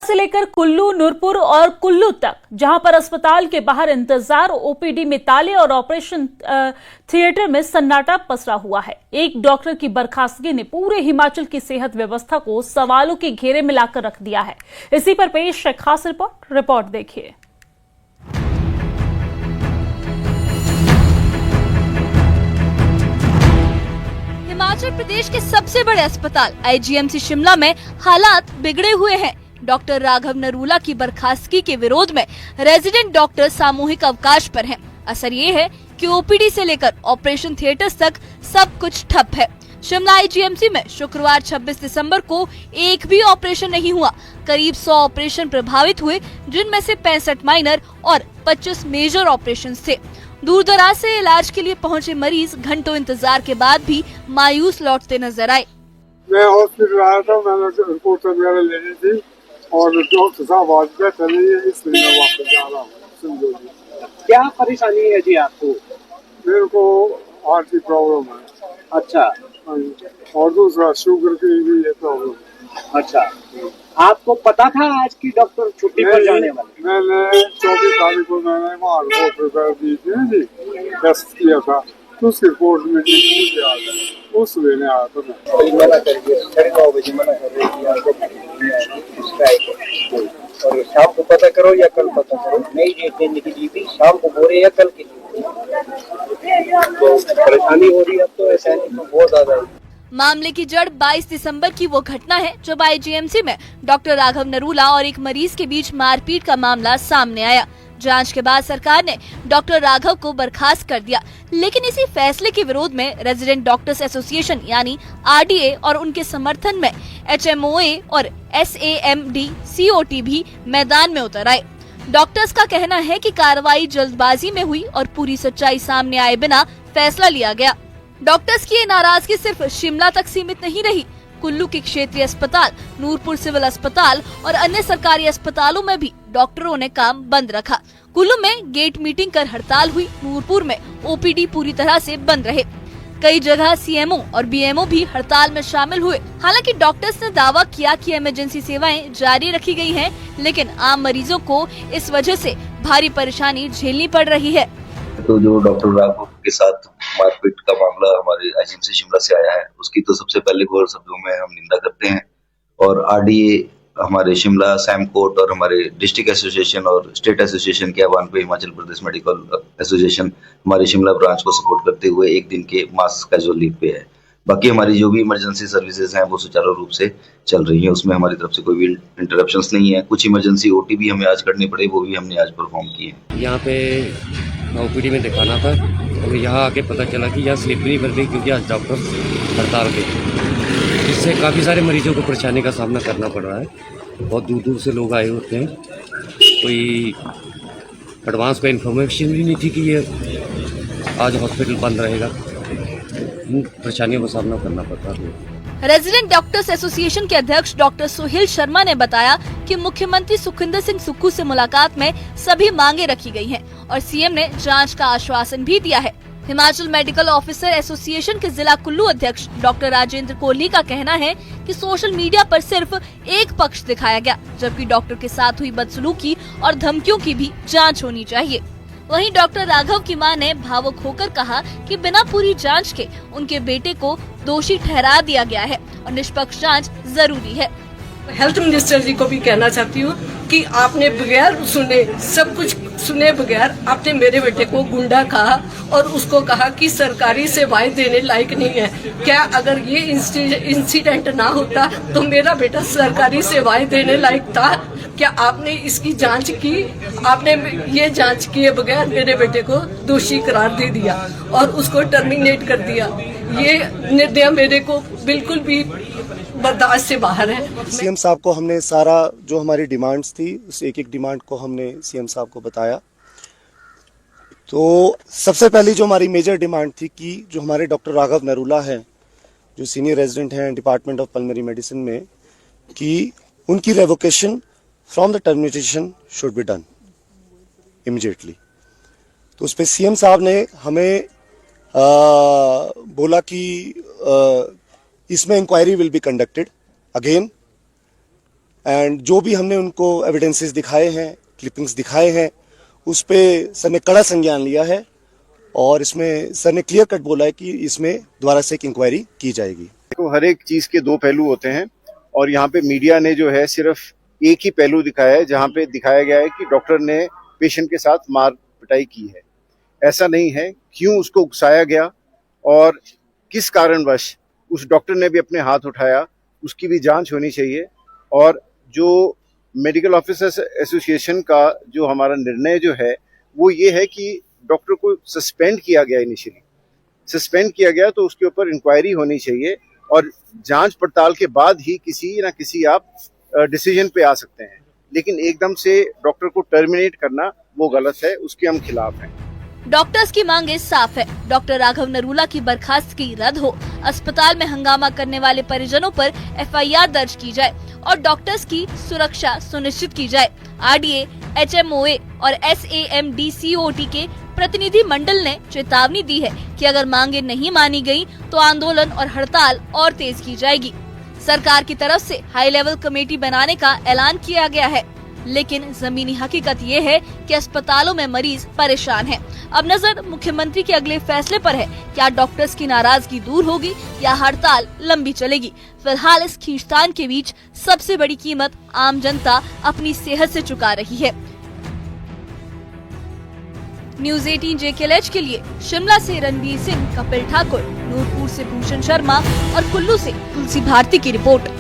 से लेकर कुल्लू, नूरपुर और कुल्लू तक, जहां पर अस्पताल के बाहर इंतजार, ओपीडी में ताले और ऑपरेशन थिएटर में सन्नाटा पसरा हुआ है। एक डॉक्टर की बर्खास्तगी ने पूरे हिमाचल की सेहत व्यवस्था को सवालों के घेरे में लाकर रख दिया है। इसी पर पेश एक खास रिपोर्ट देखिए। हिमाचल प्रदेश के सबसे बड़े अस्पताल आईजीएमसी शिमला में हालात बिगड़े हुए हैं। डॉक्टर राघव नरूला की बर्खास्तगी के विरोध में रेजिडेंट डॉक्टर सामूहिक अवकाश पर हैं। असर ये है कि ओपीडी से लेकर ऑपरेशन थिएटर्स तक सब कुछ ठप है। शिमला आईजीएमसी में शुक्रवार 26 दिसंबर को एक भी ऑपरेशन नहीं हुआ। करीब 100 ऑपरेशन प्रभावित हुए, जिनमें से 65 माइनर और 25 मेजर ऑपरेशन थे। दूर दराज से इलाज के लिए पहुंचे मरीज घंटों इंतजार के बाद भी मायूस लौटते नजर आए। मैं हॉस्पिटल आया था, मैंने रिपोर्ट वगैरह लेनी थी और डॉक्टर साहब आज बैठे नहीं है, इसलिए मैं वापस जा रहा हूँ। समझो जी, क्या परेशानी है जी आपको? मेरे को हार्ट की प्रॉब्लम है। अच्छा, और दूसरा शुगर की भी ये प्रॉब्लम। अच्छा, आपको पता था आज की डॉक्टर छुट्टी पर जाने वाले? मैंने 24 तारीख को मैंने वहाँ रिपोर्ट वगैरह दी थी ना जी, टेस्ट किया था, तो उसकी रिपोर्ट में उस लेने आया था मैं। मना करिए, 9:30 बजे मना कर रही थी आपको, और शाम को पता करो या कल पता करो। नई डेट देने की दी थी, शाम को बोले या कल की, तो परेशानी हो रही है। अब तो ऐसा नहीं तो बहुत ज्यादा है। मामले की जड़ 22 दिसंबर की वो घटना है जब आईजीएमसी में डॉक्टर राघव नरूला और एक मरीज के बीच मारपीट का मामला सामने आया। जांच के बाद सरकार ने डॉक्टर राघव को बर्खास्त कर दिया, लेकिन इसी फैसले के विरोध में रेजिडेंट डॉक्टर्स एसोसिएशन यानी आरडीए और उनके समर्थन में एचएमओए और एसएएमडी सीओटी भी मैदान में उतर आए। डॉक्टर्स का कहना है कि कार्रवाई जल्दबाजी में हुई और पूरी सच्चाई सामने आए बिना फैसला लिया गया। डॉक्टर्स की ये नाराजगी सिर्फ शिमला तक सीमित नहीं रही। कुल्लू के क्षेत्रीय अस्पताल, नूरपुर सिविल अस्पताल और अन्य सरकारी अस्पतालों में भी डॉक्टरों ने काम बंद रखा। कुल्लू में गेट मीटिंग कर हड़ताल हुई। नूरपुर में ओपीडी पूरी तरह से बंद रहे। कई जगह सीएमओ और बीएमओ भी हड़ताल में शामिल हुए। हालांकि डॉक्टर्स ने दावा किया कि इमरजेंसी सेवाएं जारी रखी गई हैं, लेकिन आम मरीजों को इस वजह से भारी परेशानी झेलनी पड़ रही है। तो जो डॉक्टर राघव के साथ मारपीट का मामला हमारे आईजीएमसी शिमला से आया है, उसकी तो सबसे पहले घोर शब्दों में हम निंदा करते हैं। और आरडीए, हमारे शिमला सैम कोर्ट और हमारे डिस्ट्रिक्ट एसोसिएशन और स्टेट एसोसिएशन के आह्वान पे हिमाचल प्रदेश मेडिकल एसोसिएशन हमारे शिमला ब्रांच को सपोर्ट करते हुए एक दिन के मास कैजुअल लीव पे है। बाकी हमारी जो भी इमरजेंसी सर्विसेज हैं वो सुचारू रूप से चल रही है, उसमें हमारी तरफ से कोई भी इंटरप्शंस नहीं है। कुछ इमरजेंसी ओटी भी हमें आज करनी पड़े, वो भी हमने आज परफॉर्म किए। यहाँ पे ओपीडी में दिखाना था और यहाँ आके पता चला कि यहाँ स्लिप नहीं बन रही क्योंकि आज डॉक्टर हड़ताल पे, जिससे काफ़ी सारे मरीजों को परेशानी का सामना करना पड़ रहा है। बहुत दूर दूर से लोग आए होते हैं, कोई एडवांस का इन्फॉर्मेशन भी नहीं थी कि ये आज हॉस्पिटल बंद रहेगा। परेशानियों का सामना करना पड़ता है। रेजिडेंट डॉक्टर्स एसोसिएशन के अध्यक्ष डॉक्टर सुहेल शर्मा ने बताया कि मुख्यमंत्री सुखविंदर सिंह सुक्खू से मुलाकात में सभी मांगे रखी गई हैं और सीएम ने जांच का आश्वासन भी दिया है। हिमाचल मेडिकल ऑफिसर एसोसिएशन के जिला कुल्लू अध्यक्ष डॉक्टर राजेंद्र कोहली का कहना है कि सोशल मीडिया पर सिर्फ एक पक्ष दिखाया गया, जबकि डॉक्टर के साथ हुई बदसलूकी और धमकियों की भी जाँच होनी चाहिए। वहीं डॉक्टर राघव की मां ने भावुक होकर कहा कि बिना पूरी जांच के उनके बेटे को दोषी ठहरा दिया गया है और निष्पक्ष जांच जरूरी है। हेल्थ मिनिस्टर जी को भी कहना चाहती हूँ कि आपने बगैर सुने, सब कुछ सुने बगैर आपने मेरे बेटे को गुंडा कहा और उसको कहा कि सरकारी सेवाएं देने लायक नहीं है। क्या अगर ये इंसिडेंट ना होता तो मेरा बेटा सरकारी सेवाएं देने लायक था? क्या आपने इसकी जांच की? आपने ये जांच किए बगैर मेरे बेटे को दोषी करार दे दिया और उसको टर्मिनेट कर दिया। ये निर्णय मेरे को बिल्कुल भी बर्दाश्त से बाहर है। सीएम साहब को हमने सारा जो हमारी डिमांड्स थी, उस एक एक डिमांड को हमने सीएम साहब को बताया। तो सबसे पहली जो हमारी मेजर डिमांड थी कि जो हमारे डॉक्टर राघव नरूला हैं, जो सीनियर रेजिडेंट हैं डिपार्टमेंट ऑफ पल्मोनरी मेडिसिन में, कि उनकी revocation from the termination should be done immediately. तो उस पर सीएम साहब ने हमें बोला कि इसमें inquiry will be conducted again and जो भी हमने उनको एविडेंसेस दिखाए हैं, क्लिपिंग्स दिखाए हैं, उस पे सर ने कड़ा संज्ञान लिया है और इसमें सर ने क्लियर कट बोला है कि इसमें दोबारा से एक इंक्वायरी की जाएगी। तो हर एक चीज के दो पहलू होते हैं और यहाँ पे मीडिया ने जो है सिर्फ एक ही पहलू दिखाया है, जहाँ पे दिखाया गया है कि डॉक्टर ने पेशेंट के साथ मार पिटाई की है। ऐसा नहीं है। क्यों उसको उकसाया गया और किस कारणवश उस डॉक्टर ने भी अपने हाथ उठाया, उसकी भी जांच होनी चाहिए। और जो मेडिकल ऑफिसर्स एसोसिएशन का जो हमारा निर्णय जो है वो ये है कि डॉक्टर को सस्पेंड किया गया, इनिशियली सस्पेंड किया गया, तो उसके ऊपर इंक्वायरी होनी चाहिए और जांच पड़ताल के बाद ही किसी ना किसी आप डिसीजन पे आ सकते हैं। लेकिन एकदम से डॉक्टर को टर्मिनेट करना वो गलत है, उसके हम खिलाफ हैं। डॉक्टर्स की मांगे साफ है। डॉक्टर राघव नरूला की बर्खास्तगी रद्द हो, अस्पताल में हंगामा करने वाले परिजनों पर एफआईआर दर्ज की जाए और डॉक्टर्स की सुरक्षा सुनिश्चित की जाए। आरडीए, एचएमओए और एसएएमडीसीओटी के प्रतिनिधि मंडल ने चेतावनी दी है कि अगर मांगे नहीं मानी गयी तो आंदोलन और हड़ताल और तेज की जाएगी। सरकार की तरफ से हाई लेवल कमेटी बनाने का ऐलान किया गया है, लेकिन जमीनी हकीकत ये है कि अस्पतालों में मरीज परेशान हैं। अब नजर मुख्यमंत्री के अगले फैसले पर है। क्या डॉक्टर्स की नाराजगी दूर होगी या हड़ताल लंबी चलेगी? फिलहाल इस खींचतान के बीच सबसे बड़ी कीमत आम जनता अपनी सेहत से चुका रही है। न्यूज़ 18 JKLH के लिए शिमला से रणबीर सिंह, कपिल ठाकुर, नूरपुर से भूषण शर्मा और कुल्लू से तुलसी भारती की रिपोर्ट।